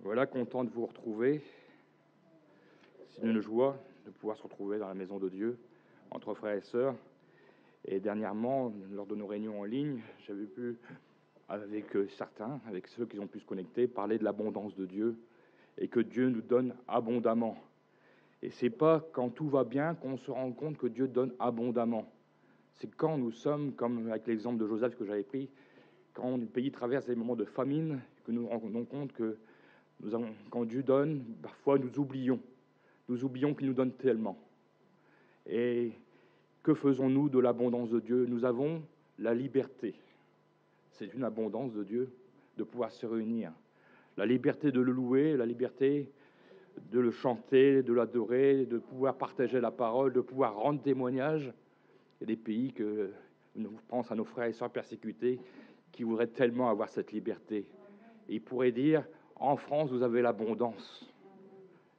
Voilà, content de vous retrouver. C'est une joie de pouvoir se retrouver dans la maison de Dieu, entre frères et sœurs. Et dernièrement, lors de nos réunions en ligne, j'avais pu, avec certains, avec ceux qui ont pu se connecter, parler de l'abondance de Dieu et que Dieu nous donne abondamment. Et c'est pas quand tout va bien qu'on se rend compte que Dieu donne abondamment. C'est quand nous sommes, comme avec l'exemple de Joseph que j'avais pris, quand le pays traverse des moments de famine, que nous nous rendons compte que quand Dieu donne, parfois nous oublions. Nous oublions qu'il nous donne tellement. Et que faisons-nous de l'abondance de Dieu? Nous avons la liberté. C'est une abondance de Dieu de pouvoir se réunir. La liberté de le louer, la liberté de le chanter, de l'adorer, de pouvoir partager la parole, de pouvoir rendre témoignage. Il y a des pays que, je pense à nos frères et sœurs persécutés, qui voudraient tellement avoir cette liberté. Et ils pourraient dire, en France, vous avez l'abondance.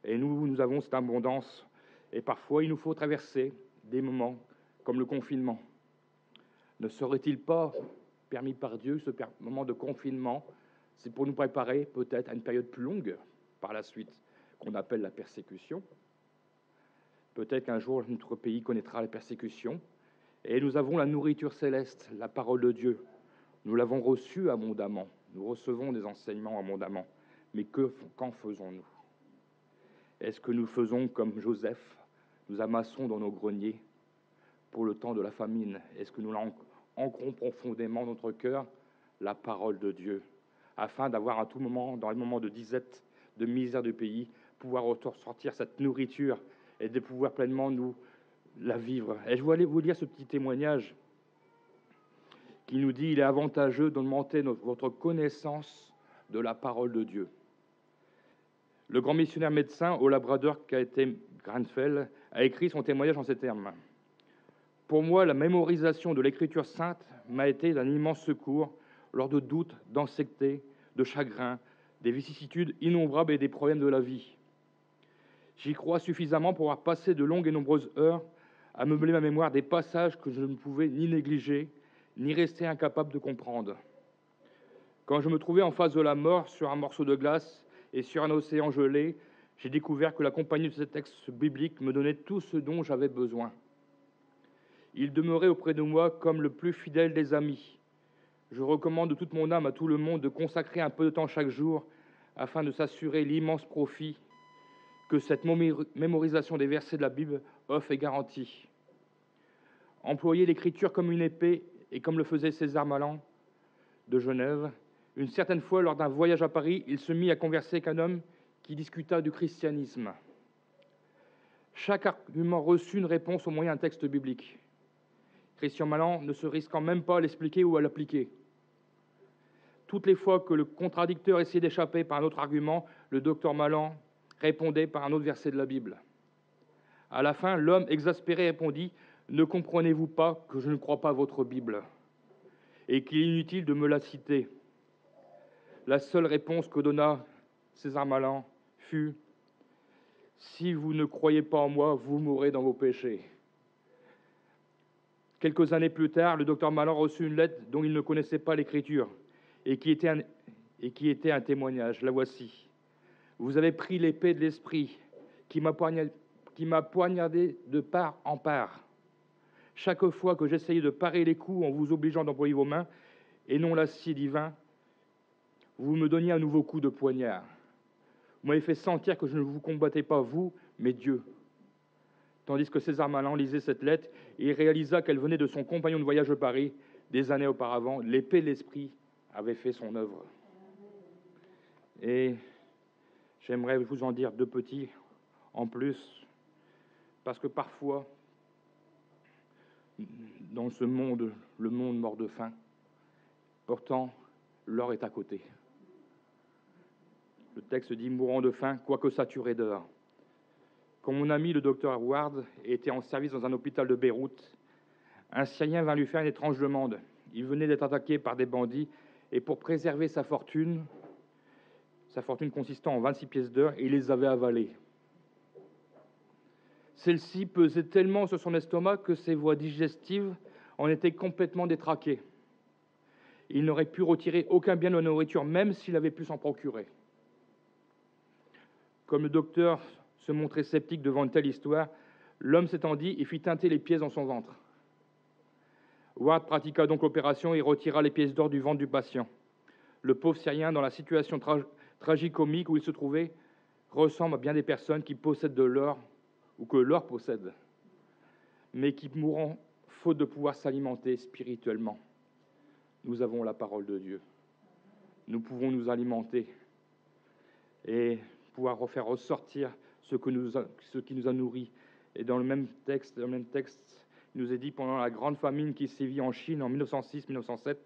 Et nous avons cette abondance. Et parfois, il nous faut traverser des moments comme le confinement. Ne serait-il pas permis par Dieu, ce moment de confinement, c'est pour nous préparer peut-être à une période plus longue par la suite, qu'on appelle la persécution. Peut-être qu'un jour, notre pays connaîtra la persécution. Et nous avons la nourriture céleste, la parole de Dieu. Nous l'avons reçue abondamment. Nous recevons des enseignements abondamment. Mais qu'en faisons-nous? Est-ce que nous faisons comme Joseph? Nous amassons dans nos greniers pour le temps de la famine. Est-ce que nous ancrons profondément dans notre cœur la parole de Dieu, afin d'avoir à tout moment, dans les moments de disette, de misère du pays, pouvoir ressortir cette nourriture et de pouvoir pleinement nous la vivre. Et je voulais vous lire ce petit témoignage qui nous dit « Il est avantageux d'augmenter votre connaissance de la parole de Dieu ». Le grand missionnaire médecin au Labrador qu'a été Granfell a écrit son témoignage en ces termes. « Pour moi, la mémorisation de l'Écriture sainte m'a été d'un immense secours lors de doutes, d'anxiété, de chagrin, des vicissitudes innombrables et des problèmes de la vie. J'y crois suffisamment pour avoir passé de longues et nombreuses heures à meubler ma mémoire des passages que je ne pouvais ni négliger, ni rester incapable de comprendre. Quand je me trouvais en face de la mort sur un morceau de glace et sur un océan gelé, j'ai découvert que la compagnie de ces textes bibliques me donnait tout ce dont j'avais besoin. Il demeurait auprès de moi comme le plus fidèle des amis. Je recommande de toute mon âme à tout le monde de consacrer un peu de temps chaque jour afin de s'assurer l'immense profit que cette mémorisation des versets de la Bible offre et garantit. Employer l'Écriture comme une épée et comme le faisait César Malan de Genève, une certaine fois, lors d'un voyage à Paris, il se mit à converser avec un homme qui discuta du christianisme. Chaque argument reçut une réponse au moyen d'un texte biblique. Christian Malan ne se risquant même pas à l'expliquer ou à l'appliquer. Toutes les fois que le contradicteur essayait d'échapper par un autre argument, le docteur Malan répondait par un autre verset de la Bible. À la fin, l'homme exaspéré répondit « Ne comprenez-vous pas que je ne crois pas à votre Bible et qu'il est inutile de me la citer ?» La seule réponse que donna César Malan fut « Si vous ne croyez pas en moi, vous mourrez dans vos péchés. » Quelques années plus tard, le docteur Malan reçut une lettre dont il ne connaissait pas l'écriture et qui était un témoignage. La voici. « Vous avez pris l'épée de l'esprit qui m'a poignardé de part en part. Chaque fois que j'essayais de parer les coups en vous obligeant d'employer vos mains et non l'acier divin, vous me donniez un nouveau coup de poignard. Vous m'avez fait sentir que je ne vous combattais pas vous, mais Dieu. » Tandis que César Malan lisait cette lettre, il réalisa qu'elle venait de son compagnon de voyage de Paris. Des années auparavant, l'épée de l'esprit avait fait son œuvre. Et j'aimerais vous en dire deux petits en plus, parce que parfois, dans ce monde, le monde mord de faim, pourtant, l'or est à côté. Le texte dit « mourant de faim, quoique saturé d'heures ». Quand mon ami, le docteur Ward, était en service dans un hôpital de Beyrouth, un Syrien vint lui faire une étrange demande. Il venait d'être attaqué par des bandits et pour préserver sa fortune consistant en 26 pièces d'or, il les avait avalées. Celle-ci pesait tellement sur son estomac que ses voies digestives en étaient complètement détraquées. Il n'aurait pu retirer aucun bien de la nourriture, même s'il avait pu s'en procurer. Comme le docteur se montrait sceptique devant une telle histoire, l'homme s'étendit et fit teinter les pièces dans son ventre. Ward pratiqua donc l'opération et retira les pièces d'or du ventre du patient. Le pauvre Syrien, dans la situation tragicomique où il se trouvait, ressemble à bien des personnes qui possèdent de l'or, ou que l'or possède, mais qui mourront faute de pouvoir s'alimenter spirituellement. Nous avons la parole de Dieu. Nous pouvons nous alimenter et pouvoir refaire ressortir ce qui nous a nourris. Et dans le même texte, il nous est dit, pendant la grande famine qui sévit en Chine en 1906-1907,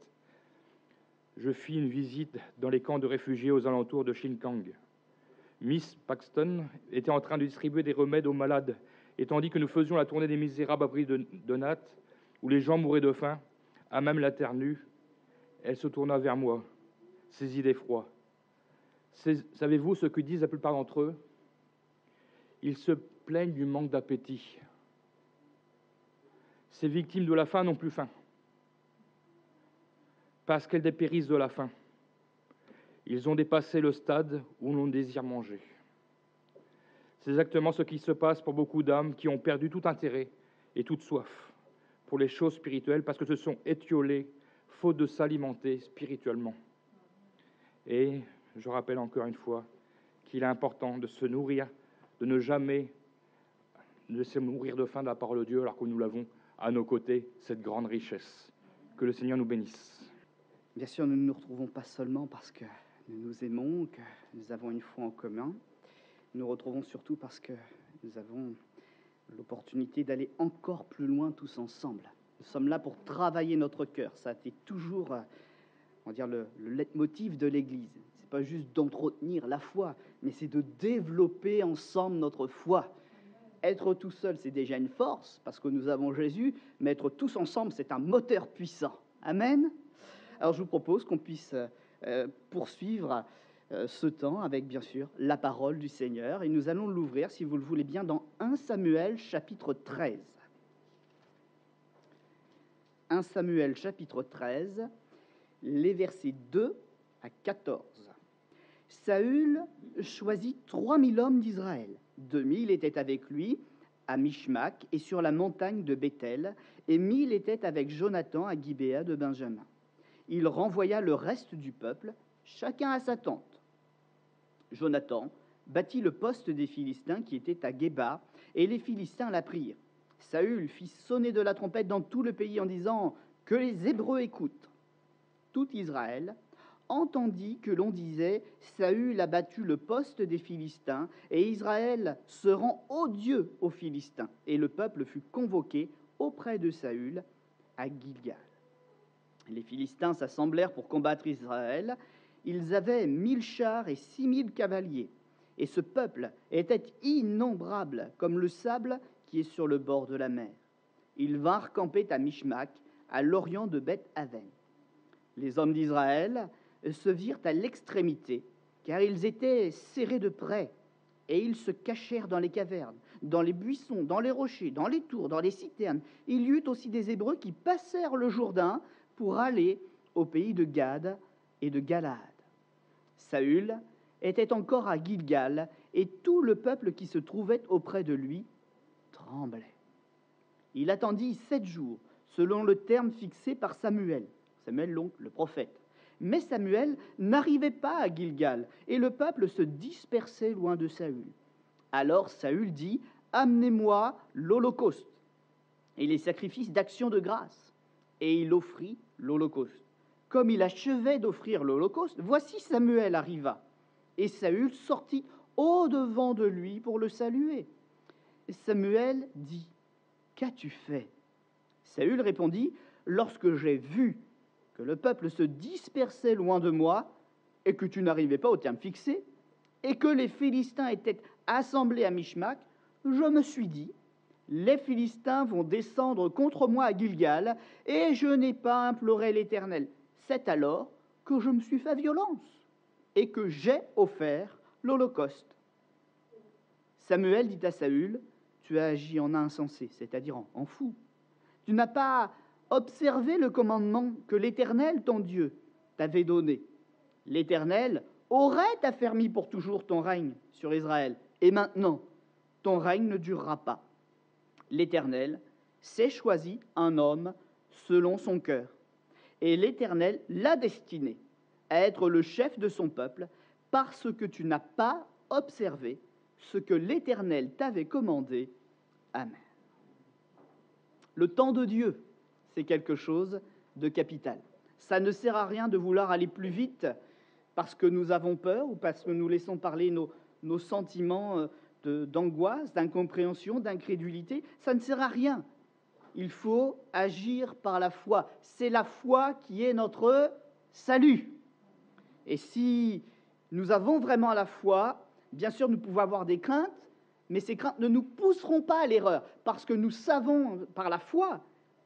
je fis une visite dans les camps de réfugiés aux alentours de Xinjiang. Miss Paxton était en train de distribuer des remèdes aux malades, et tandis que nous faisions la tournée des misérables abris de nattes, où les gens mouraient de faim, à même la terre nue, elle se tourna vers moi, saisie d'effroi. Savez-vous ce que disent la plupart d'entre eux? Ils se plaignent du manque d'appétit. Ces victimes de la faim n'ont plus faim, parce qu'elles dépérissent de la faim. Ils ont dépassé le stade où l'on désire manger. C'est exactement ce qui se passe pour beaucoup d'âmes qui ont perdu tout intérêt et toute soif pour les choses spirituelles, parce que se sont étiolées, faute de s'alimenter spirituellement. Et je rappelle encore une fois qu'il est important de se nourrir, de ne jamais laisser mourir de faim de la parole de Dieu, alors que nous l'avons à nos côtés, cette grande richesse. Que le Seigneur nous bénisse. Bien sûr, nous ne nous retrouvons pas seulement parce que nous nous aimons, que nous avons une foi en commun. Nous nous retrouvons surtout parce que nous avons l'opportunité d'aller encore plus loin tous ensemble. Nous sommes là pour travailler notre cœur. Ça a été toujours, on va dire, le leitmotiv de l'Église. Ce n'est pas juste d'entretenir la foi, mais c'est de développer ensemble notre foi. Être tout seul, c'est déjà une force, parce que nous avons Jésus, mais être tous ensemble, c'est un moteur puissant. Amen. Alors, je vous propose qu'on puisse poursuivre ce temps avec, bien sûr, la parole du Seigneur. Et nous allons l'ouvrir, si vous le voulez bien, dans 1 Samuel, chapitre 13. 1 Samuel, chapitre 13, les versets 2 à 14. Saül choisit 3000 hommes d'Israël. 2000 étaient avec lui à Michmac et sur la montagne de Béthel, et 1000 étaient avec Jonathan à Gibéa de Benjamin. Il renvoya le reste du peuple, chacun à sa tente. Jonathan bâtit le poste des Philistins qui était à Géba, et les Philistins la prirent. Saül fit sonner de la trompette dans tout le pays en disant « Que les Hébreux écoutent !» Tout Israël entendit que l'on disait « Saül a battu le poste des Philistins, et Israël se rend odieux aux Philistins. » Et le peuple fut convoqué auprès de Saül à Gilgal. Les Philistins s'assemblèrent pour combattre Israël. Ils avaient 1000 chars et 6000 cavaliers. Et ce peuple était innombrable, comme le sable qui est sur le bord de la mer. Ils vinrent camper à Michmac, à l'orient de Beth-Aven. Les hommes d'Israël se virent à l'extrémité, car ils étaient serrés de près, et ils se cachèrent dans les cavernes, dans les buissons, dans les rochers, dans les tours, dans les citernes. Il y eut aussi des Hébreux qui passèrent le Jourdain pour aller au pays de Gad et de Galaad. Saül était encore à Gilgal, et tout le peuple qui se trouvait auprès de lui tremblait. Il attendit 7 jours, selon le terme fixé par Samuel, donc le prophète. Mais Samuel n'arrivait pas à Gilgal, et le peuple se dispersait loin de Saül. Alors Saül dit « Amenez-moi l'holocauste et les sacrifices d'action de grâce. » Et il offrit l'holocauste. Comme il achevait d'offrir l'holocauste, voici Samuel arriva. Et Saül sortit au-devant de lui pour le saluer. Et Samuel dit « Qu'as-tu fait » Saül répondit « Lorsque j'ai vu que le peuple se dispersait loin de moi, et que tu n'arrivais pas au terme fixé, et que les Philistins étaient assemblés à Michmac, je me suis dit, les Philistins vont descendre contre moi à Gilgal, et je n'ai pas imploré l'Éternel. C'est alors que je me suis fait violence, et que j'ai offert l'holocauste. Samuel dit à Saül, tu as agi en insensé, c'est-à-dire en fou. Tu n'as pas observé le commandement que l'Éternel, ton Dieu, t'avait donné. L'Éternel aurait affermi pour toujours ton règne sur Israël. Et maintenant, ton règne ne durera pas. L'Éternel s'est choisi un homme selon son cœur. Et l'Éternel l'a destiné à être le chef de son peuple parce que tu n'as pas observé ce que l'Éternel t'avait commandé. Amen. Le temps de Dieu, c'est quelque chose de capital. Ça ne sert à rien de vouloir aller plus vite parce que nous avons peur ou parce que nous laissons parler nos sentiments d'angoisse, d'incompréhension, d'incrédulité. Ça ne sert à rien. Il faut agir par la foi. C'est la foi qui est notre salut. Et si nous avons vraiment la foi, bien sûr, nous pouvons avoir des craintes, mais ces craintes ne nous pousseront pas à l'erreur, parce que nous savons par la foi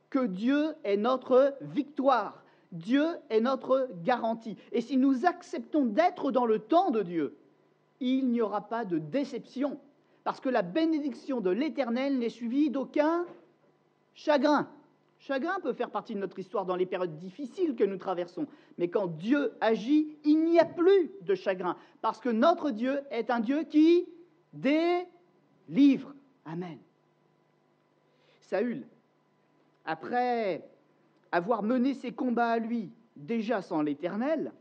que Dieu est notre victoire. Dieu est notre garantie. Et si nous acceptons d'être dans le temps de Dieu, il n'y aura pas de déception, parce que la bénédiction de l'Éternel n'est suivie d'aucun chagrin. Chagrin peut faire partie de notre histoire dans les périodes difficiles que nous traversons. Mais quand Dieu agit, il n'y a plus de chagrin. Parce que notre Dieu est un Dieu qui délivre. Amen. Saül, après avoir mené ses combats à lui, déjà sans l'Éternel,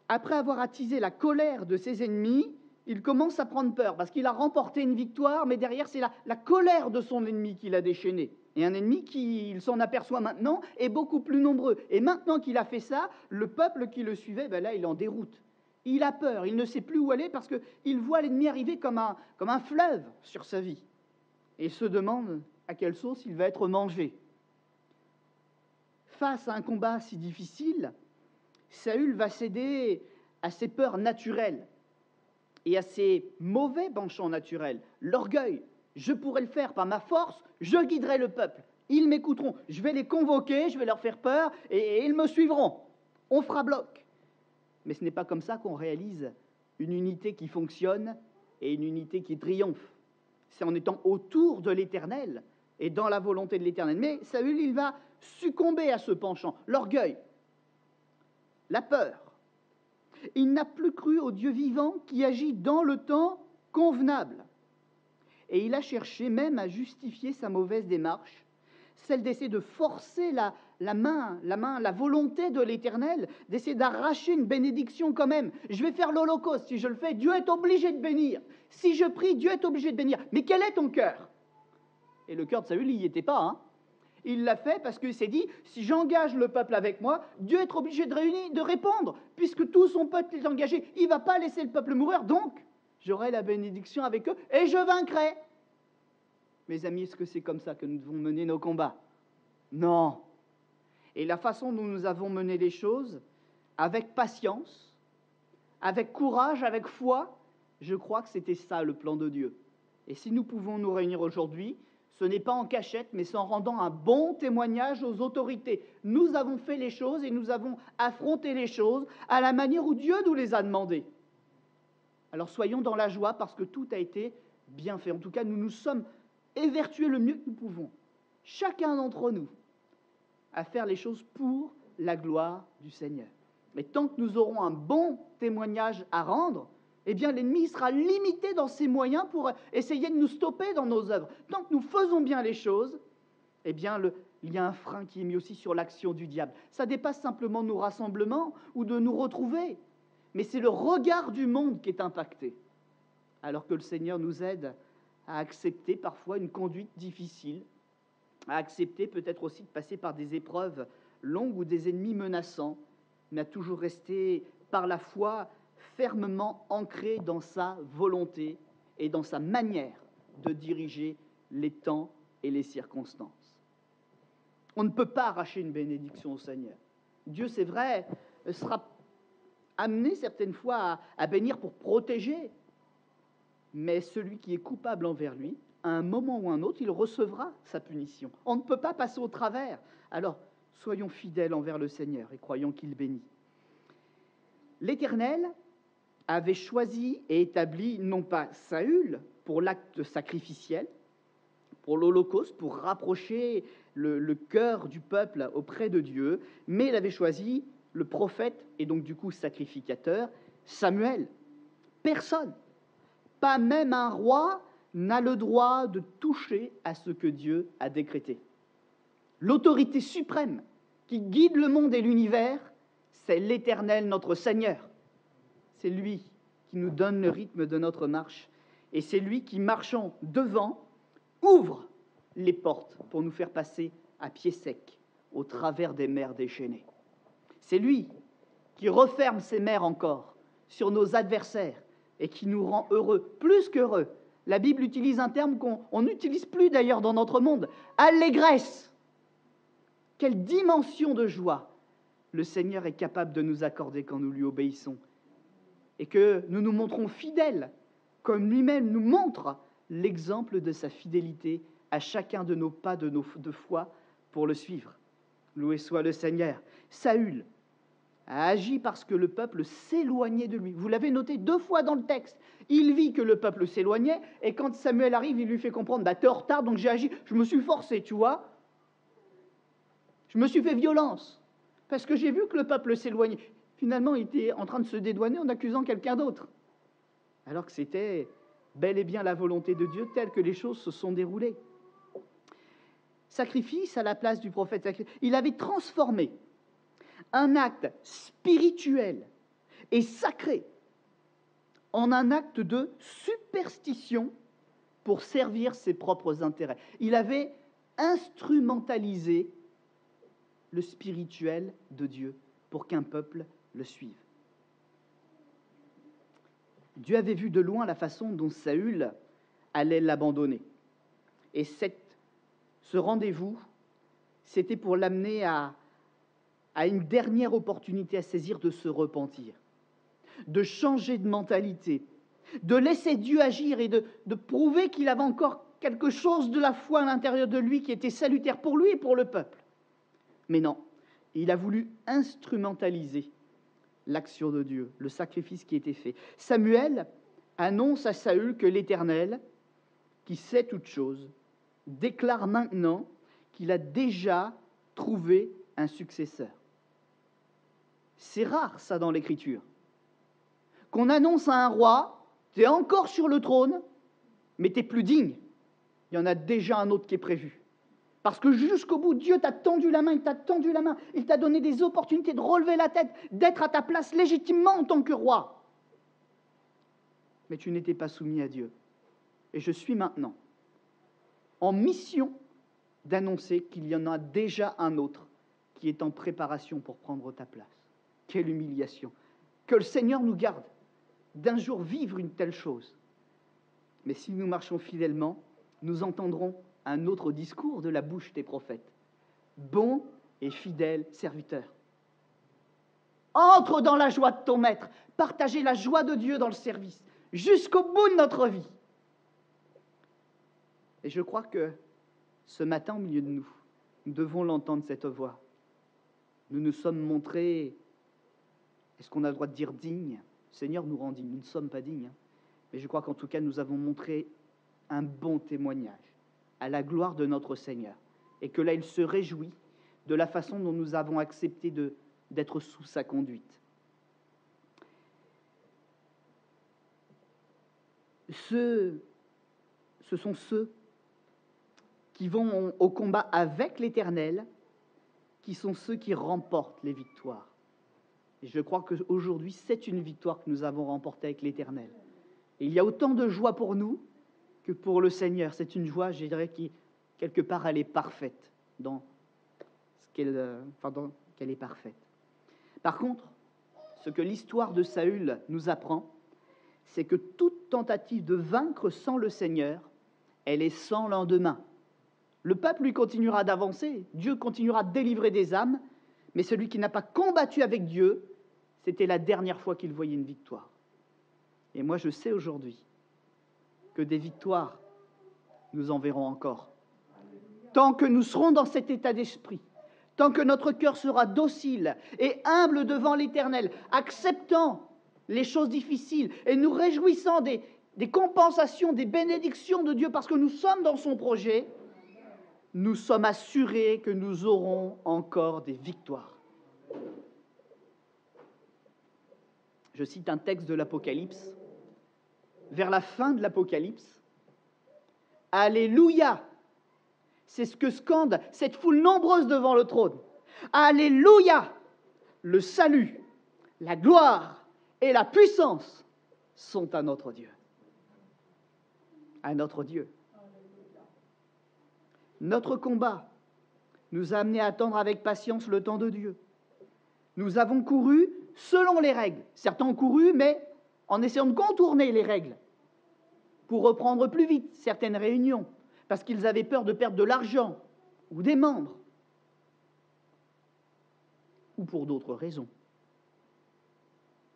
après avoir attisé la colère de ses ennemis, il commence à prendre peur, parce qu'il a remporté une victoire, mais derrière, c'est la colère de son ennemi qu'il a déchaîné. Et un ennemi qui, il s'en aperçoit maintenant, est beaucoup plus nombreux. Et maintenant qu'il a fait ça, le peuple qui le suivait, ben là, il est en déroute. Il a peur, il ne sait plus où aller, parce qu'il voit l'ennemi arriver comme un fleuve sur sa vie. Et il se demande à quelle sauce il va être mangé. Face à un combat si difficile, Saül va céder à ses peurs naturelles et à ses mauvais penchants naturels. L'orgueil, je pourrais le faire par ma force, je guiderai le peuple. Ils m'écouteront, je vais les convoquer, je vais leur faire peur et ils me suivront. On fera bloc. Mais ce n'est pas comme ça qu'on réalise une unité qui fonctionne et une unité qui triomphe. C'est en étant autour de l'Éternel et dans la volonté de l'Éternel. Mais Saül, il va succomber à ce penchant, l'orgueil, la peur. Il n'a plus cru au Dieu vivant qui agit dans le temps convenable. Et il a cherché même à justifier sa mauvaise démarche, celle d'essayer de forcer la volonté de l'Éternel, d'essayer d'arracher une bénédiction quand même. Je vais faire l'Holocauste, si je le fais, Dieu est obligé de bénir. Si je prie, Dieu est obligé de bénir. Mais quel est ton cœur? Et le cœur de Saül, il n'y était pas, hein. Il l'a fait parce qu'il s'est dit, si j'engage le peuple avec moi, Dieu est obligé de répondre, puisque tout son peuple est engagé. Il ne va pas laisser le peuple mourir, donc j'aurai la bénédiction avec eux et je vaincrai. Mes amis, est-ce que c'est comme ça que nous devons mener nos combats? Non. Et la façon dont nous avons mené les choses, avec patience, avec courage, avec foi, je crois que c'était ça le plan de Dieu. Et si nous pouvons nous réunir aujourd'hui, ce n'est pas en cachette, mais c'est en rendant un bon témoignage aux autorités. Nous avons fait les choses et nous avons affronté les choses à la manière où Dieu nous les a demandées. Alors soyons dans la joie parce que tout a été bien fait. En tout cas, nous nous sommes évertués le mieux que nous pouvons, chacun d'entre nous, à faire les choses pour la gloire du Seigneur. Mais tant que nous aurons un bon témoignage à rendre, eh bien l'ennemi sera limité dans ses moyens pour essayer de nous stopper dans nos œuvres. Tant que nous faisons bien les choses, eh bien il y a un frein qui est mis aussi sur l'action du diable. Ça dépasse simplement nos rassemblements ou de nous retrouver, mais c'est le regard du monde qui est impacté, alors que le Seigneur nous aide à accepter parfois une conduite difficile, à accepter peut-être aussi de passer par des épreuves longues ou des ennemis menaçants, mais à toujours rester par la foi fermement ancré dans sa volonté et dans sa manière de diriger les temps et les circonstances. On ne peut pas arracher une bénédiction au Seigneur. Dieu, c'est vrai, sera amené certaines fois à bénir pour protéger, mais celui qui est coupable envers lui, à un moment ou un autre, il recevra sa punition. On ne peut pas passer au travers. Alors, soyons fidèles envers le Seigneur et croyons qu'il bénit. L'Éternel avait choisi et établi non pas Saül pour l'acte sacrificiel, pour l'Holocauste, pour rapprocher le cœur du peuple auprès de Dieu, mais il avait choisi le prophète et donc du coup sacrificateur, Samuel. Personne, pas même un roi, n'a le droit de toucher à ce que Dieu a décrété. L'autorité suprême qui guide le monde et l'univers, c'est l'Éternel, notre Seigneur. C'est lui qui nous donne le rythme de notre marche. Et c'est lui qui, marchant devant, ouvre les portes pour nous faire passer à pied sec au travers des mers déchaînées. C'est lui qui referme ses mers encore sur nos adversaires et qui nous rend heureux, plus qu'heureux. La Bible utilise un terme qu'on n'utilise plus d'ailleurs dans notre monde, allégresse. Quelle dimension de joie le Seigneur est capable de nous accorder quand nous lui obéissons et que nous nous montrons fidèles, comme lui-même nous montre l'exemple de sa fidélité à chacun de nos pas de foi pour le suivre. Loué soit le Seigneur. Saül a agi parce que le peuple s'éloignait de lui. Vous l'avez noté 2 fois dans le texte. Il vit que le peuple s'éloignait, et quand Samuel arrive, il lui fait comprendre, t'es en retard, donc j'ai agi, je me suis forcé, tu vois. Je me suis fait violence, parce que j'ai vu que le peuple s'éloignait. Finalement, il était en train de se dédouaner en accusant quelqu'un d'autre, alors que c'était bel et bien la volonté de Dieu telle que les choses se sont déroulées. Sacrifice à la place du prophète. Il avait transformé un acte spirituel et sacré en un acte de superstition pour servir ses propres intérêts. Il avait instrumentalisé le spirituel de Dieu pour qu'un peuple le suive. Dieu avait vu de loin la façon dont Saül allait l'abandonner. Et ce rendez-vous, c'était pour l'amener à une dernière opportunité à saisir de se repentir, de changer de mentalité, de laisser Dieu agir et de prouver qu'il avait encore quelque chose de la foi à l'intérieur de lui qui était salutaire pour lui et pour le peuple. Mais non, il a voulu instrumentaliser l'action de Dieu, le sacrifice qui était fait. Samuel annonce à Saül que l'Éternel, qui sait toutes choses, déclare maintenant qu'il a déjà trouvé un successeur. C'est rare, ça, dans l'Écriture. Qu'on annonce à un roi, tu es encore sur le trône, mais tu n'es plus digne. Il y en a déjà un autre qui est prévu. Parce que jusqu'au bout, Dieu t'a tendu la main, il t'a donné des opportunités de relever la tête, d'être à ta place légitimement en tant que roi. Mais tu n'étais pas soumis à Dieu. Et je suis maintenant en mission d'annoncer qu'il y en a déjà un autre qui est en préparation pour prendre ta place. Quelle humiliation! Que le Seigneur nous garde d'un jour vivre une telle chose. Mais si nous marchons fidèlement, nous entendrons un autre discours de la bouche des prophètes. Bon et fidèle serviteur. Entre dans la joie de ton maître. Partagez la joie de Dieu dans le service, jusqu'au bout de notre vie. Et je crois que ce matin, au milieu de nous, nous devons l'entendre, cette voix. Nous nous sommes montrés, est-ce qu'on a le droit de dire dignes? Le Seigneur nous rend dignes, nous ne sommes pas dignes. Mais je crois qu'en tout cas, nous avons montré un bon témoignage à la gloire de notre Seigneur. Et que là, il se réjouit de la façon dont nous avons accepté d'être sous sa conduite. Ce sont ceux qui vont au combat avec l'Éternel, qui sont ceux qui remportent les victoires. Et je crois qu'aujourd'hui, c'est une victoire que nous avons remportée avec l'Éternel. Et il y a autant de joie pour nous que pour le Seigneur. C'est une joie, je dirais, qui, quelque part, elle est parfaite dans ce qu'elle est parfaite. Par contre, ce que l'histoire de Saül nous apprend, c'est que toute tentative de vaincre sans le Seigneur, elle est sans lendemain. Le peuple, lui, continuera d'avancer, Dieu continuera de délivrer des âmes, mais celui qui n'a pas combattu avec Dieu, c'était la dernière fois qu'il voyait une victoire. Et moi, je sais aujourd'hui que des victoires, nous en verrons encore. Tant que nous serons dans cet état d'esprit, tant que notre cœur sera docile et humble devant l'Éternel, acceptant les choses difficiles et nous réjouissant des compensations, des bénédictions de Dieu parce que nous sommes dans son projet, nous sommes assurés que nous aurons encore des victoires. Je cite un texte de l'Apocalypse. Vers la fin de l'Apocalypse, Alléluia! C'est ce que scande cette foule nombreuse devant le trône. Alléluia! Le salut, la gloire et la puissance sont à notre Dieu. À notre Dieu. Notre combat nous a amenés à attendre avec patience le temps de Dieu. Nous avons couru selon les règles. Certains ont couru, mais en essayant de contourner les règles pour reprendre plus vite certaines réunions, parce qu'ils avaient peur de perdre de l'argent ou des membres, ou pour d'autres raisons.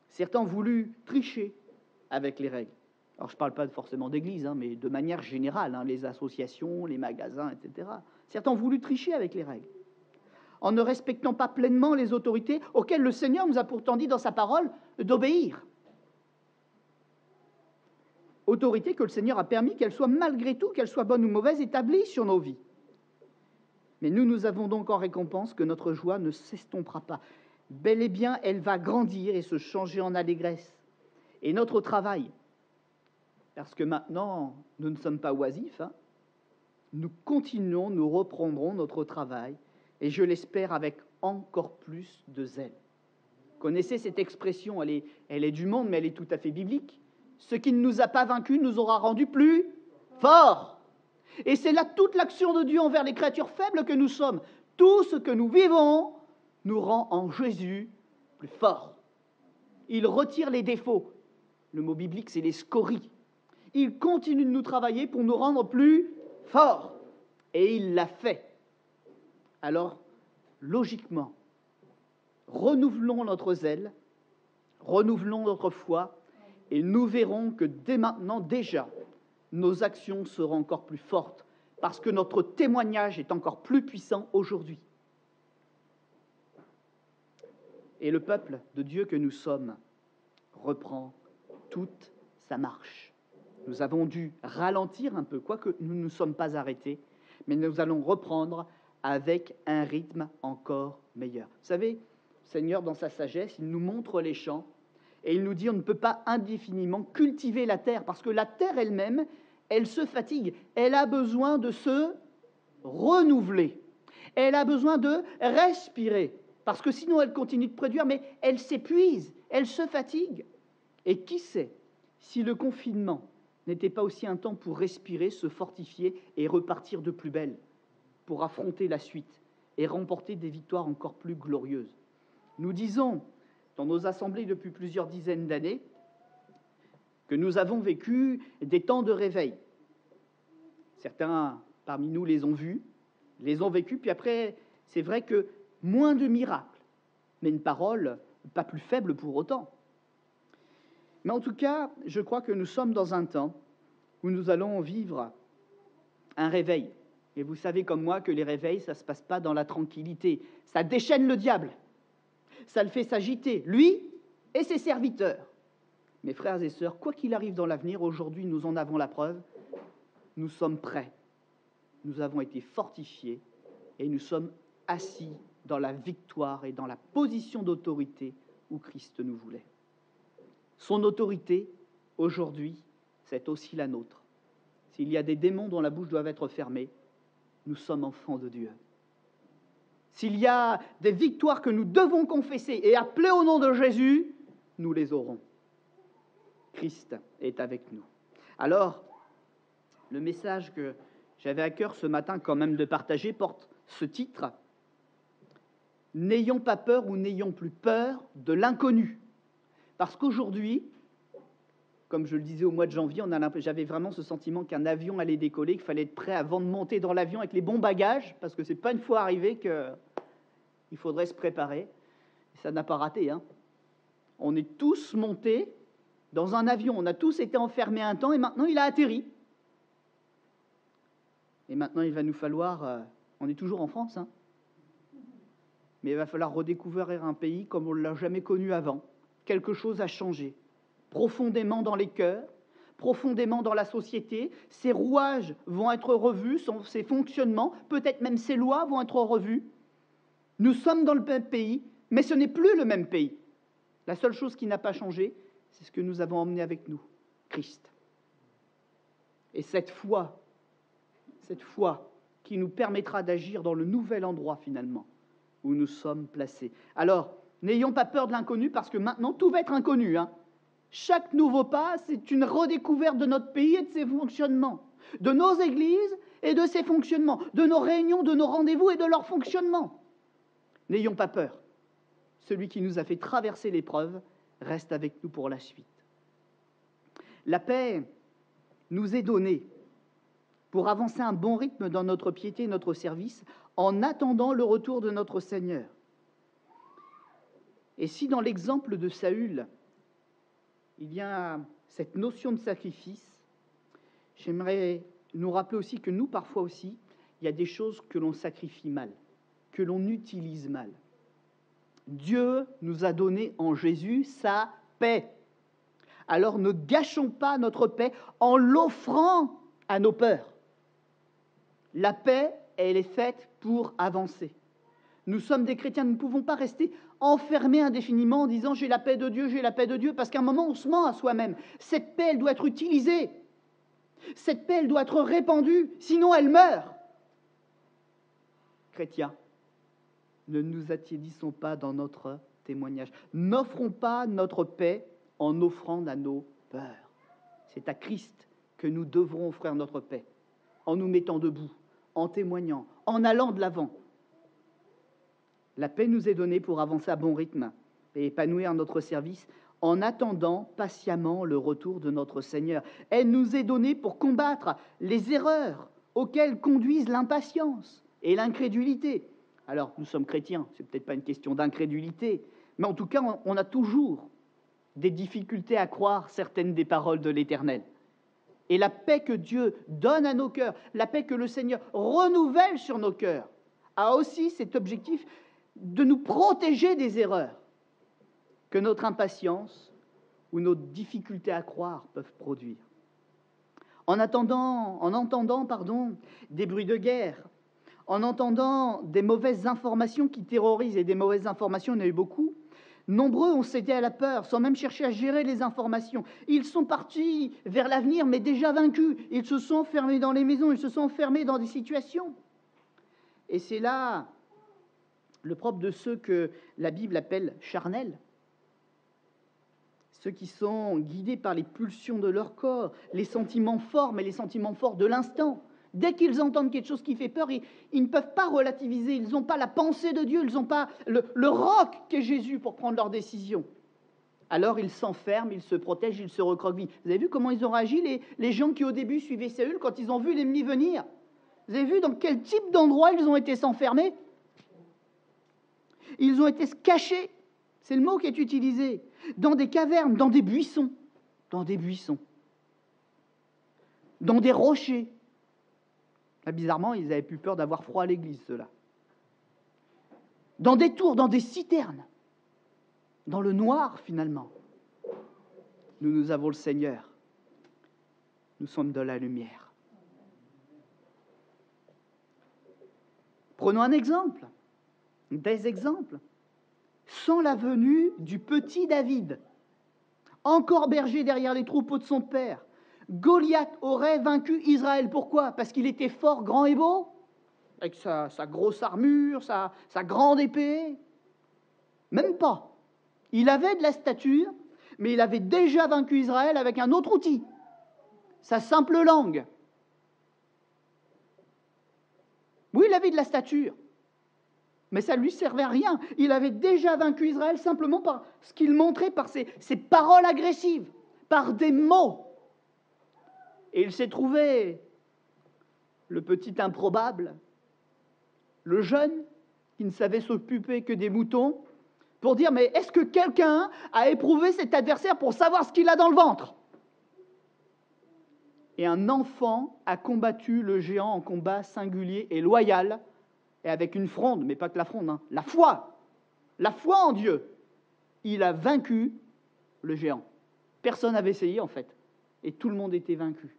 Certains ont voulu tricher avec les règles. Alors, je ne parle pas forcément d'église, mais de manière générale, les associations, les magasins, etc. Certains ont voulu tricher avec les règles, en ne respectant pas pleinement les autorités auxquelles le Seigneur nous a pourtant dit dans sa parole d'obéir. Autorité que le Seigneur a permis qu'elle soit malgré tout, qu'elle soit bonne ou mauvaise, établie sur nos vies. Mais nous avons donc en récompense que notre joie ne s'estompera pas. Bel et bien, elle va grandir et se changer en allégresse. Et notre travail, parce que maintenant, nous ne sommes pas oisifs, nous continuons, nous reprendrons notre travail, et je l'espère avec encore plus de zèle. Vous connaissez cette expression, elle est du monde, mais elle est tout à fait biblique. Ce qui ne nous a pas vaincus nous aura rendus plus forts. Et c'est là toute l'action de Dieu envers les créatures faibles que nous sommes. Tout ce que nous vivons nous rend en Jésus plus forts. Il retire les défauts. Le mot biblique, c'est les scories. Il continue de nous travailler pour nous rendre plus forts. Et il l'a fait. Alors, logiquement, renouvelons notre zèle, renouvelons notre foi, et nous verrons que dès maintenant, déjà, nos actions seront encore plus fortes, parce que notre témoignage est encore plus puissant aujourd'hui. Et le peuple de Dieu que nous sommes reprend toute sa marche. Nous avons dû ralentir un peu, quoique nous ne nous sommes pas arrêtés, mais nous allons reprendre avec un rythme encore meilleur. Vous savez, le Seigneur, dans sa sagesse, il nous montre les champs, et il nous dit on ne peut pas indéfiniment cultiver la terre, parce que la terre elle-même, elle se fatigue, elle a besoin de se renouveler, elle a besoin de respirer, parce que sinon elle continue de produire, mais elle s'épuise, elle se fatigue. Et qui sait si le confinement n'était pas aussi un temps pour respirer, se fortifier et repartir de plus belle, pour affronter la suite et remporter des victoires encore plus glorieuses. Nous disons dans nos assemblées depuis plusieurs dizaines d'années que nous avons vécu des temps de réveil. Certains parmi nous les ont vus, les ont vécus, puis après, c'est vrai que moins de miracles, mais une parole pas plus faible pour autant. Mais en tout cas, je crois que nous sommes dans un temps où nous allons vivre un réveil. Et vous savez comme moi que les réveils, ça ne se passe pas dans la tranquillité. Ça déchaîne le diable. Ça le fait s'agiter, lui et ses serviteurs. Mes frères et sœurs, quoi qu'il arrive dans l'avenir, aujourd'hui, nous en avons la preuve. Nous sommes prêts. Nous avons été fortifiés et nous sommes assis dans la victoire et dans la position d'autorité où Christ nous voulait. Son autorité, aujourd'hui, c'est aussi la nôtre. S'il y a des démons dont la bouche doit être fermée, nous sommes enfants de Dieu. S'il y a des victoires que nous devons confesser et appeler au nom de Jésus, nous les aurons. Christ est avec nous. Alors, le message que j'avais à cœur ce matin quand même de partager porte ce titre. N'ayons pas peur ou n'ayons plus peur de l'inconnu. Parce qu'aujourd'hui, comme je le disais au mois de janvier, j'avais vraiment ce sentiment qu'un avion allait décoller, qu'il fallait être prêt avant de monter dans l'avion avec les bons bagages, parce que ce n'est pas une fois arrivé qu'il faudrait se préparer. Ça n'a pas raté. On est tous montés dans un avion, on a tous été enfermés un temps, et maintenant il a atterri. Et maintenant il va nous falloir... on est toujours en France, mais il va falloir redécouvrir un pays comme on ne l'a jamais connu avant. Quelque chose a changé. Profondément dans les cœurs, profondément dans la société, ces rouages vont être revus, ces fonctionnements, peut-être même ces lois vont être revues. Nous sommes dans le même pays, mais ce n'est plus le même pays. La seule chose qui n'a pas changé, c'est ce que nous avons emmené avec nous, Christ. Et cette foi qui nous permettra d'agir dans le nouvel endroit finalement où nous sommes placés. Alors, n'ayons pas peur de l'inconnu parce que maintenant tout va être inconnu. Chaque nouveau pas, c'est une redécouverte de notre pays et de ses fonctionnements, de nos églises et de ses fonctionnements, de nos réunions, de nos rendez-vous et de leur fonctionnement. N'ayons pas peur. Celui qui nous a fait traverser l'épreuve reste avec nous pour la suite. La paix nous est donnée pour avancer un bon rythme dans notre piété et notre service en attendant le retour de notre Seigneur. Et si dans l'exemple de Saül, il y a cette notion de sacrifice, j'aimerais nous rappeler aussi que nous, parfois aussi, il y a des choses que l'on sacrifie mal, que l'on utilise mal. Dieu nous a donné en Jésus sa paix. Alors ne gâchons pas notre paix en l'offrant à nos peurs. La paix, elle est faite pour avancer. Nous sommes des chrétiens, nous ne pouvons pas rester enfermés indéfiniment en disant « j'ai la paix de Dieu », parce qu'à un moment, on se ment à soi-même. Cette paix, elle doit être utilisée. Cette paix, elle doit être répandue, sinon elle meurt. Chrétiens, ne nous attiédissons pas dans notre témoignage. N'offrons pas notre paix en offrant à nos peurs. C'est à Christ que nous devrons offrir notre paix, en nous mettant debout, en témoignant, en allant de l'avant. La paix nous est donnée pour avancer à bon rythme et épanouir notre service en attendant patiemment le retour de notre Seigneur. Elle nous est donnée pour combattre les erreurs auxquelles conduisent l'impatience et l'incrédulité. Alors, nous sommes chrétiens, c'est peut-être pas une question d'incrédulité, mais en tout cas, on a toujours des difficultés à croire certaines des paroles de l'Éternel. Et la paix que Dieu donne à nos cœurs, la paix que le Seigneur renouvelle sur nos cœurs, a aussi cet objectif de nous protéger des erreurs que notre impatience ou nos difficultés à croire peuvent produire. En entendant des bruits de guerre, en entendant des mauvaises informations qui terrorisent, et des mauvaises informations, il y en a eu beaucoup, nombreux ont cédé à la peur, sans même chercher à gérer les informations. Ils sont partis vers l'avenir, mais déjà vaincus. Ils se sont enfermés dans les maisons, ils se sont enfermés dans des situations. Et c'est là le propre de ceux que la Bible appelle charnels, ceux qui sont guidés par les pulsions de leur corps, les sentiments forts, mais les sentiments forts de l'instant. Dès qu'ils entendent quelque chose qui fait peur, ils ne peuvent pas relativiser, ils n'ont pas la pensée de Dieu, ils n'ont pas le roc qu'est Jésus pour prendre leurs décisions. Alors ils s'enferment, ils se protègent, ils se recroquevillent. Vous avez vu comment ils ont réagi, les gens qui au début suivaient Saül, quand ils ont vu l'ennemi venir? Vous avez vu dans quel type d'endroit ils ont été s'enfermer? Ils ont été se cacher, c'est le mot qui est utilisé, dans des cavernes, dans des buissons, dans des rochers. Là, bizarrement, ils avaient plus peur d'avoir froid à l'église, ceux-là. Dans des tours, dans des citernes, dans le noir, finalement. Nous avons le Seigneur. Nous sommes de la lumière. Prenons un exemple. Des exemples. Sans la venue du petit David, encore berger derrière les troupeaux de son père, Goliath aurait vaincu Israël. Pourquoi? Parce qu'il était fort, grand et beau, avec sa grosse armure, sa grande épée. Même pas. Il avait de la stature, mais il avait déjà vaincu Israël avec un autre outil, sa simple langue. Oui, il avait de la stature, mais ça ne lui servait à rien. Il avait déjà vaincu Israël simplement par ce qu'il montrait, par ses paroles agressives, par des mots. Et il s'est trouvé le petit improbable, le jeune qui ne savait s'occuper que des moutons, pour dire, mais est-ce que quelqu'un a éprouvé cet adversaire pour savoir ce qu'il a dans le ventre? Et un enfant a combattu le géant en combat singulier et loyal, et avec une fronde, mais pas que la fronde, la foi en Dieu. Il a vaincu le géant. Personne n'avait essayé, en fait, et tout le monde était vaincu.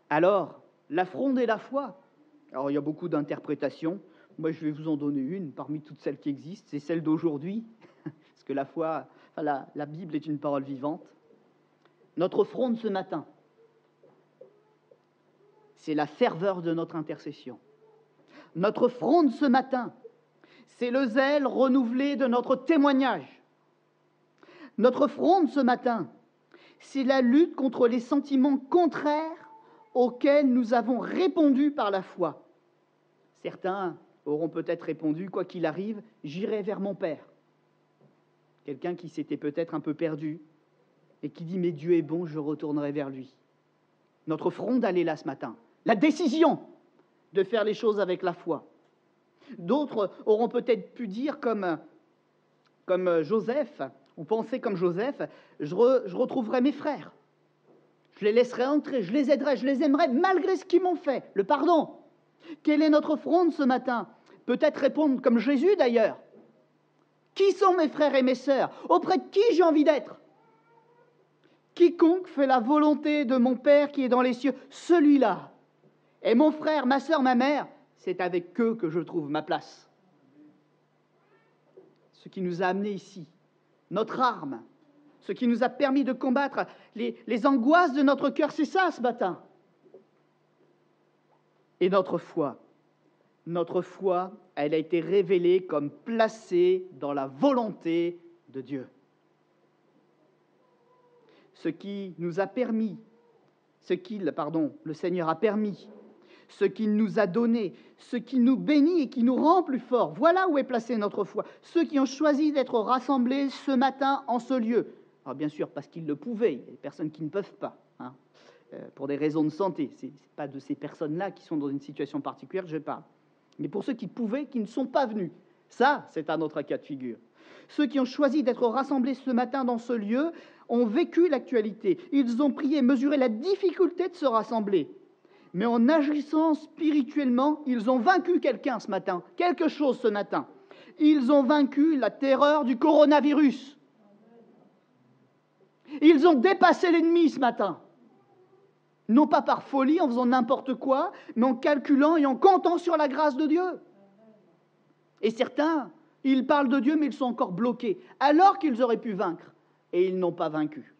Alors, la fronde et la foi. Alors, il y a beaucoup d'interprétations. Moi, je vais vous en donner une parmi toutes celles qui existent, c'est celle d'aujourd'hui, parce que la foi, enfin, la Bible est une parole vivante. Notre fronde ce matin, c'est la ferveur de notre intercession. Notre fronde ce matin, c'est le zèle renouvelé de notre témoignage. Notre fronde ce matin, c'est la lutte contre les sentiments contraires auxquels nous avons répondu par la foi. Certains auront peut-être répondu, quoi qu'il arrive, j'irai vers mon Père. Quelqu'un qui s'était peut-être un peu perdu et qui dit, mais Dieu est bon, je retournerai vers lui. Notre fronde, elle est là ce matin. La décision de faire les choses avec la foi. D'autres auront peut-être pu dire comme Joseph, ou penser comme Joseph, je retrouverai mes frères. Je les laisserai entrer, je les aiderai, je les aimerai malgré ce qu'ils m'ont fait. Le pardon. Quelle est notre fronde ce matin? Peut-être répondre comme Jésus d'ailleurs. Qui sont mes frères et mes sœurs? Auprès de qui j'ai envie d'être? Quiconque fait la volonté de mon Père qui est dans les cieux, celui-là. Et mon frère, ma sœur, ma mère, c'est avec eux que je trouve ma place. Ce qui nous a amenés ici, notre arme, ce qui nous a permis de combattre les angoisses de notre cœur, c'est ça ce matin. Et notre foi, elle a été révélée comme placée dans la volonté de Dieu. Ce qui nous a permis, le Seigneur a permis, ce qu'il nous a donné, ce qui nous bénit et qui nous rend plus forts. Voilà où est placée notre foi. Ceux qui ont choisi d'être rassemblés ce matin en ce lieu. Alors bien sûr, parce qu'ils le pouvaient, il y a des personnes qui ne peuvent pas, pour des raisons de santé. Ce n'est pas de ces personnes-là qui sont dans une situation particulière que je parle. Mais pour ceux qui pouvaient, qui ne sont pas venus. Ça, c'est un autre cas de figure. Ceux qui ont choisi d'être rassemblés ce matin dans ce lieu ont vécu l'actualité. Ils ont prié, mesuré la difficulté de se rassembler. Mais en agissant spirituellement, ils ont vaincu quelqu'un ce matin, quelque chose ce matin. Ils ont vaincu la terreur du coronavirus. Ils ont dépassé l'ennemi ce matin. Non pas par folie, en faisant n'importe quoi, mais en calculant et en comptant sur la grâce de Dieu. Et certains, ils parlent de Dieu, mais ils sont encore bloqués, alors qu'ils auraient pu vaincre, et ils n'ont pas vaincu.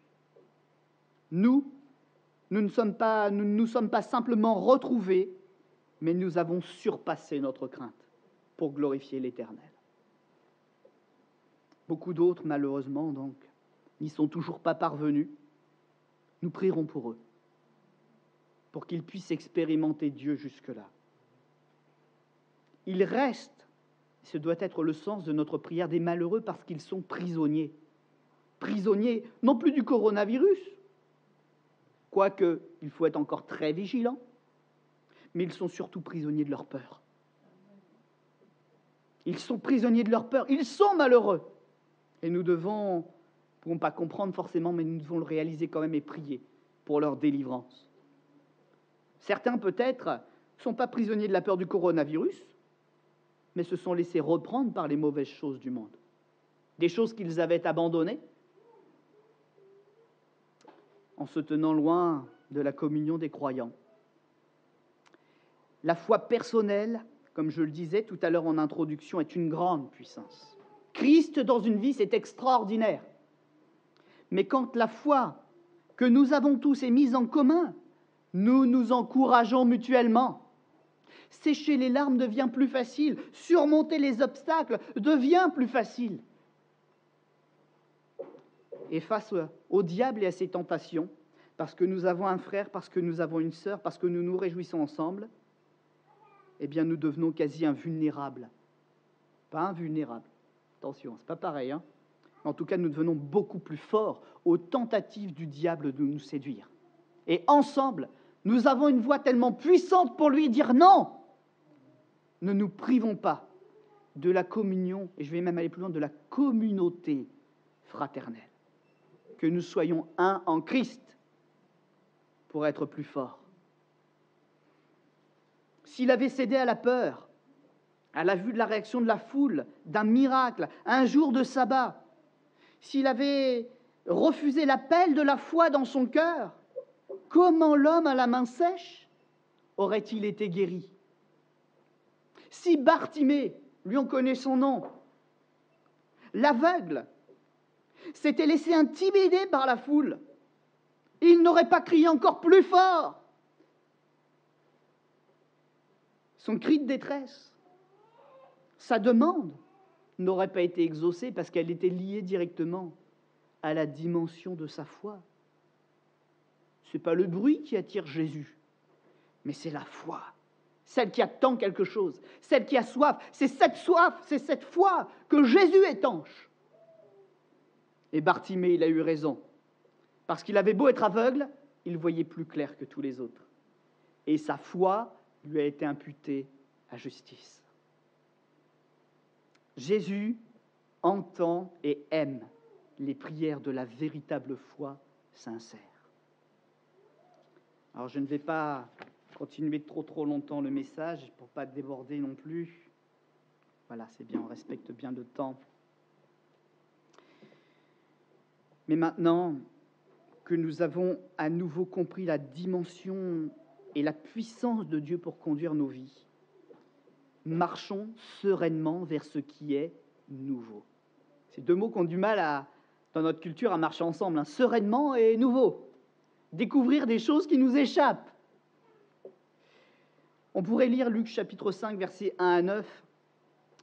Nous ne nous sommes pas simplement retrouvés, mais nous avons surpassé notre crainte pour glorifier l'Éternel. Beaucoup d'autres, malheureusement, donc, n'y sont toujours pas parvenus. Nous prierons pour eux, pour qu'ils puissent expérimenter Dieu jusque-là. Il reste, ce doit être le sens de notre prière, des malheureux parce qu'ils sont prisonniers. Prisonniers, non plus du coronavirus, quoique il faut être encore très vigilant, mais ils sont surtout prisonniers de leur peur. Ils sont prisonniers de leur peur, ils sont malheureux. Et nous ne pouvons pas comprendre forcément, mais nous devons le réaliser quand même et prier pour leur délivrance. Certains, peut-être, ne sont pas prisonniers de la peur du coronavirus, mais se sont laissés reprendre par les mauvaises choses du monde. Des choses qu'ils avaient abandonnées, en se tenant loin de la communion des croyants. La foi personnelle, comme je le disais tout à l'heure en introduction, est une grande puissance. Christ dans une vie, c'est extraordinaire. Mais quand la foi que nous avons tous est mise en commun, nous nous encourageons mutuellement. Sécher les larmes devient plus facile, surmonter les obstacles devient plus facile. Et face au diable et à ses tentations, parce que nous avons un frère, parce que nous avons une sœur, parce que nous nous réjouissons ensemble, eh bien nous devenons quasi invulnérables. Pas invulnérables, attention, c'est pas pareil, hein. En tout cas, nous devenons beaucoup plus forts aux tentatives du diable de nous séduire. Et ensemble, nous avons une voix tellement puissante pour lui dire non. Ne nous privons pas de la communion, et je vais même aller plus loin, de la communauté fraternelle. Que nous soyons un en Christ pour être plus forts. S'il avait cédé à la peur, à la vue de la réaction de la foule, d'un miracle, un jour de sabbat, s'il avait refusé l'appel de la foi dans son cœur, comment l'homme à la main sèche aurait-il été guéri? Si Bartimée, lui on connaît son nom, l'aveugle, s'était laissé intimider par la foule, il n'aurait pas crié encore plus fort. Son cri de détresse, sa demande n'aurait pas été exaucée parce qu'elle était liée directement à la dimension de sa foi. Ce n'est pas le bruit qui attire Jésus, mais c'est la foi, celle qui attend quelque chose, celle qui a soif. C'est cette foi que Jésus étanche. Et Bartimée, il a eu raison, parce qu'il avait beau être aveugle, il voyait plus clair que tous les autres. Et sa foi lui a été imputée à justice. Jésus entend et aime les prières de la véritable foi sincère. Alors je ne vais pas continuer trop longtemps le message pour ne pas déborder non plus. Voilà, c'est bien, on respecte bien le temps. Mais maintenant que nous avons à nouveau compris la dimension et la puissance de Dieu pour conduire nos vies, marchons sereinement vers ce qui est nouveau. Ces deux mots qui ont du mal, dans notre culture, à marcher ensemble, hein. Sereinement et nouveau. Découvrir des choses qui nous échappent. On pourrait lire Luc chapitre 5, versets 1 à 9.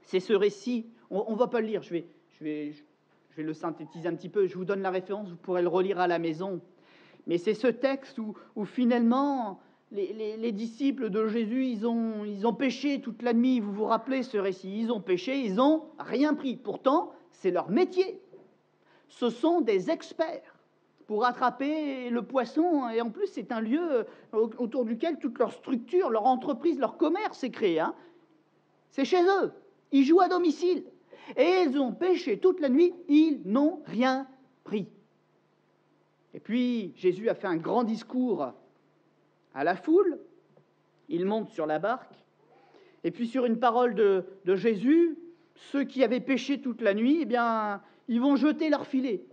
C'est ce récit, on ne va pas le lire, je vais le synthétiser un petit peu, je vous donne la référence, vous pourrez le relire à la maison. Mais c'est ce texte où finalement, les disciples de Jésus, ils ont péché toute la nuit. Vous vous rappelez ce récit? Ils ont péché, ils n'ont rien pris. Pourtant, c'est leur métier. Ce sont des experts pour attraper le poisson. Et en plus, c'est un lieu autour duquel toute leur structure, leur entreprise, leur commerce est créé. Hein. C'est chez eux. Ils jouent à domicile. Et ils ont péché toute la nuit. Ils n'ont rien pris. Et puis, Jésus a fait un grand discours à la foule. Il monte sur la barque. Et puis, sur une parole de Jésus, ceux qui avaient péché toute la nuit, eh bien, ils vont jeter leurs filets.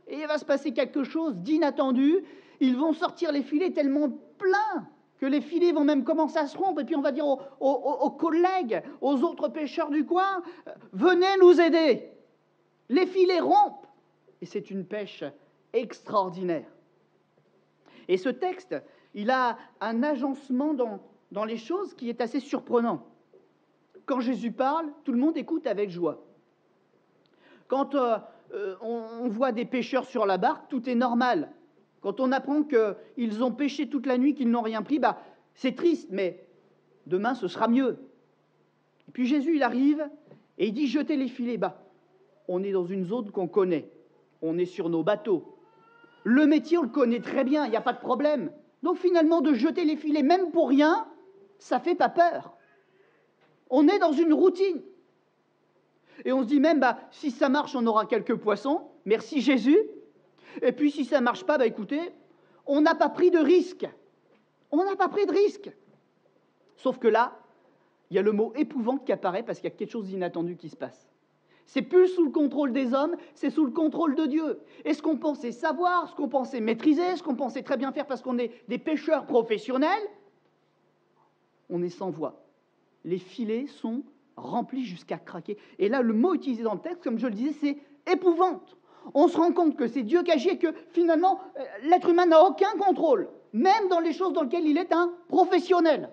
Et il va se passer quelque chose d'inattendu. Ils vont sortir les filets tellement pleins que les filets vont même commencer à se rompre. Et puis, on va dire aux collègues, aux autres pêcheurs du coin, venez nous aider. Les filets rompent. Et c'est une pêche extraordinaire. Et ce texte, il a un agencement dans les choses qui est assez surprenant. Quand Jésus parle, tout le monde écoute avec joie. Quand on voit des pêcheurs sur la barque, tout est normal. Quand on apprend qu'ils ont pêché toute la nuit, qu'ils n'ont rien pris, c'est triste, mais demain ce sera mieux. Et puis Jésus, il arrive et il dit jetez les filets. On est dans une zone qu'on connaît. On est sur nos bateaux. Le métier, on le connaît très bien, il n'y a pas de problème. Donc finalement, de jeter les filets, même pour rien, ça ne fait pas peur. On est dans une routine. Et on se dit même, si ça marche, on aura quelques poissons. Merci Jésus. Et puis si ça ne marche pas, écoutez, on n'a pas pris de risque. On n'a pas pris de risque. Sauf que là, il y a le mot épouvante qui apparaît parce qu'il y a quelque chose d'inattendu qui se passe. C'est plus sous le contrôle des hommes, c'est sous le contrôle de Dieu. Et ce qu'on pensait savoir, ce qu'on pensait maîtriser, ce qu'on pensait très bien faire parce qu'on est des pêcheurs professionnels, on est sans voix. Les filets sont remplis jusqu'à craquer. Et là, le mot utilisé dans le texte, comme je le disais, c'est épouvante. On se rend compte que c'est Dieu qui agit et que finalement, l'être humain n'a aucun contrôle, même dans les choses dans lesquelles il est un professionnel.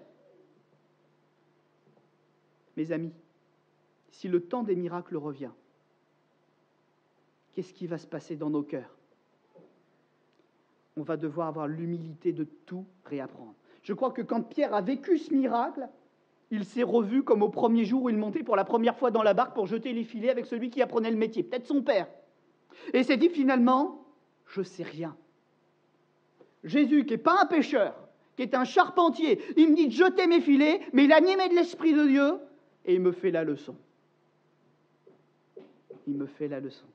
Mes amis, si le temps des miracles revient, qu'est-ce qui va se passer dans nos cœurs? On va devoir avoir l'humilité de tout réapprendre. Je crois que quand Pierre a vécu ce miracle, il s'est revu comme au premier jour où il montait pour la première fois dans la barque pour jeter les filets avec celui qui apprenait le métier, peut-être son père. Et il s'est dit finalement, je ne sais rien. Jésus, qui n'est pas un pêcheur, qui est un charpentier, il me dit de jeter mes filets, mais il a animé de l'Esprit de Dieu et il me fait la leçon. Il me fait la leçon.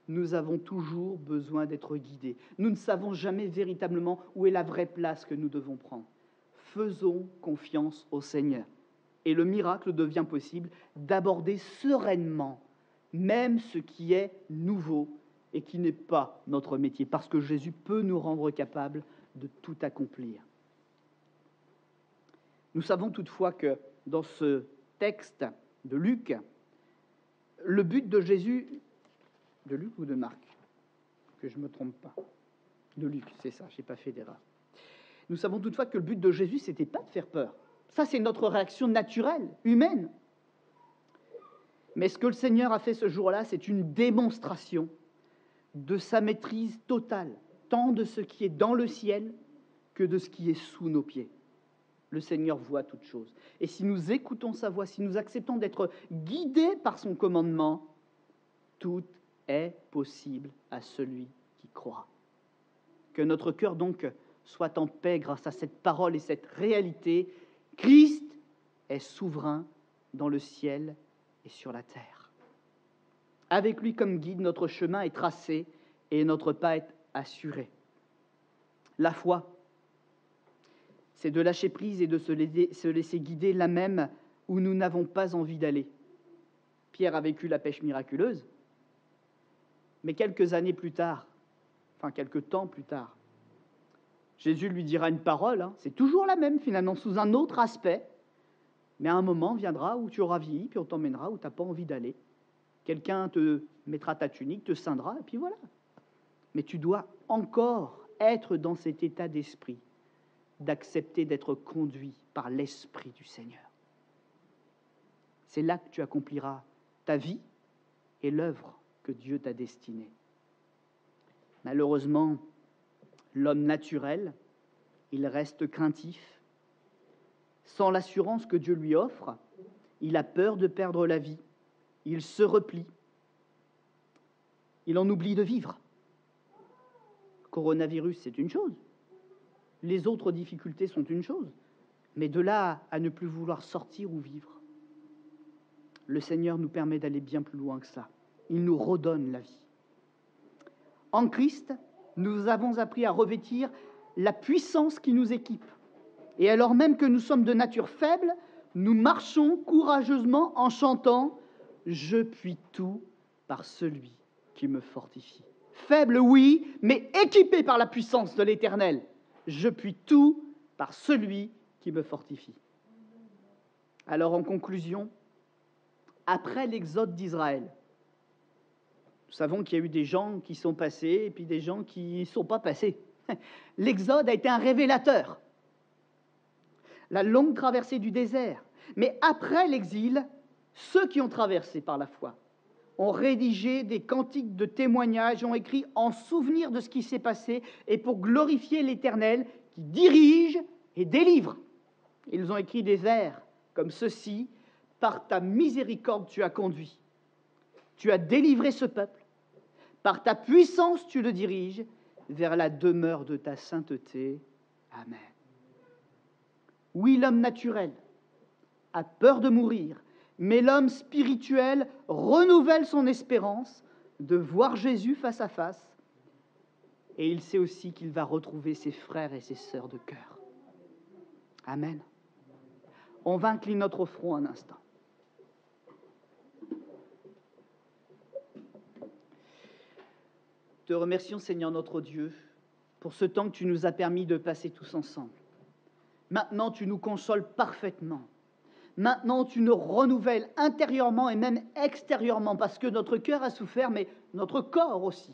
Nous avons toujours besoin d'être guidés. Nous ne savons jamais véritablement où est la vraie place que nous devons prendre. Faisons confiance au Seigneur. Et le miracle devient possible d'aborder sereinement même ce qui est nouveau et qui n'est pas notre métier, parce que Jésus peut nous rendre capables de tout accomplir. Nous savons toutefois que dans ce texte de Luc, le but de Jésus, de Luc ou de Marc, que je ne me trompe pas, de Luc, c'est ça, je n'ai pas fait d'erreur. Nous savons toutefois que le but de Jésus, ce n'était pas de faire peur. Ça, c'est notre réaction naturelle, humaine. Mais ce que le Seigneur a fait ce jour-là, c'est une démonstration de sa maîtrise totale, tant de ce qui est dans le ciel que de ce qui est sous nos pieds. Le Seigneur voit toutes choses. Et si nous écoutons sa voix, si nous acceptons d'être guidés par son commandement, tout est possible à celui qui croit. Que notre cœur donc soit en paix grâce à cette parole et cette réalité. Christ est souverain dans le ciel et sur la terre. Avec lui comme guide, notre chemin est tracé et notre pas est assuré. La foi, c'est de lâcher prise et de se laisser guider là même où nous n'avons pas envie d'aller. Pierre a vécu la pêche miraculeuse, mais quelques années plus tard, quelques temps plus tard, Jésus lui dira une parole, c'est toujours la même finalement, sous un autre aspect, mais un moment viendra où tu auras vieilli, puis on t'emmènera où tu n'as pas envie d'aller. Quelqu'un te mettra ta tunique, te ceindra, et puis voilà. Mais tu dois encore être dans cet état d'esprit, d'accepter d'être conduit par l'Esprit du Seigneur. C'est là que tu accompliras ta vie et l'œuvre que Dieu t'a destinée. Malheureusement, l'homme naturel, il reste craintif. Sans l'assurance que Dieu lui offre, il a peur de perdre la vie. Il se replie. Il en oublie de vivre. Coronavirus, c'est une chose. Les autres difficultés sont une chose. Mais de là à ne plus vouloir sortir ou vivre, le Seigneur nous permet d'aller bien plus loin que ça. Il nous redonne la vie. En Christ, nous avons appris à revêtir la puissance qui nous équipe. Et alors même que nous sommes de nature faible, nous marchons courageusement en chantant « Je puis tout par celui qui me fortifie ». Faible, oui, mais équipé par la puissance de l'Éternel. Je puis tout par celui qui me fortifie. Alors en conclusion, après l'exode d'Israël, nous savons qu'il y a eu des gens qui sont passés et puis des gens qui ne sont pas passés. L'exode a été un révélateur. La longue traversée du désert. Mais après l'exil, ceux qui ont traversé par la foi ont rédigé des cantiques de témoignage, ont écrit en souvenir de ce qui s'est passé et pour glorifier l'Éternel qui dirige et délivre. Ils ont écrit des vers comme ceci: par ta miséricorde tu as conduit, tu as délivré ce peuple, par ta puissance tu le diriges vers la demeure de ta sainteté. Amen. Oui, l'homme naturel a peur de mourir, mais l'homme spirituel renouvelle son espérance de voir Jésus face à face, et il sait aussi qu'il va retrouver ses frères et ses sœurs de cœur. Amen. On va incliner notre front un instant. Te remercions, Seigneur notre Dieu, pour ce temps que tu nous as permis de passer tous ensemble. Maintenant, tu nous consoles parfaitement. Maintenant, tu nous renouvelles intérieurement et même extérieurement, parce que notre cœur a souffert, mais notre corps aussi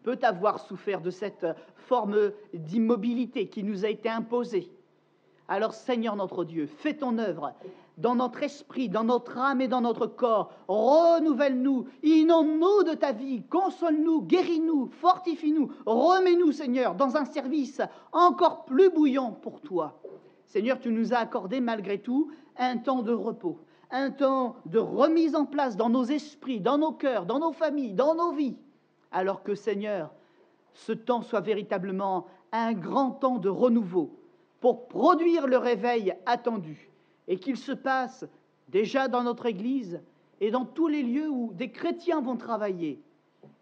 peut avoir souffert de cette forme d'immobilité qui nous a été imposée. Alors, Seigneur notre Dieu, fais ton œuvre dans notre esprit, dans notre âme et dans notre corps. Renouvelle-nous, inonde-nous de ta vie, console-nous, guéris-nous, fortifie-nous, remets-nous, Seigneur, dans un service encore plus bouillant pour toi. Seigneur, tu nous as accordé malgré tout un temps de repos, un temps de remise en place dans nos esprits, dans nos cœurs, dans nos familles, dans nos vies. Alors que, Seigneur, ce temps soit véritablement un grand temps de renouveau pour produire le réveil attendu et qu'il se passe déjà dans notre Église et dans tous les lieux où des chrétiens vont travailler,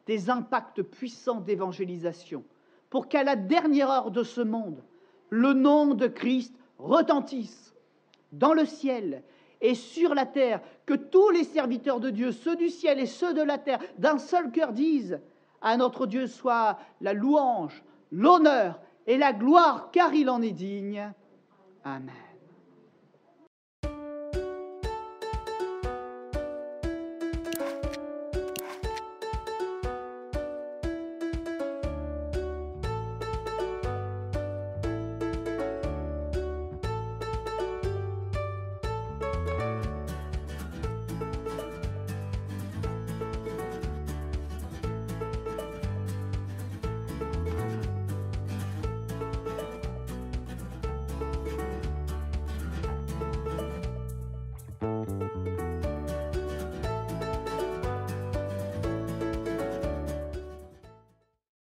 des impacts puissants d'évangélisation pour qu'à la dernière heure de ce monde, le nom de Christ retentisse dans le ciel et sur la terre, que tous les serviteurs de Dieu, ceux du ciel et ceux de la terre, d'un seul cœur disent: à notre Dieu soit la louange, l'honneur et la gloire, car il en est digne. Amen.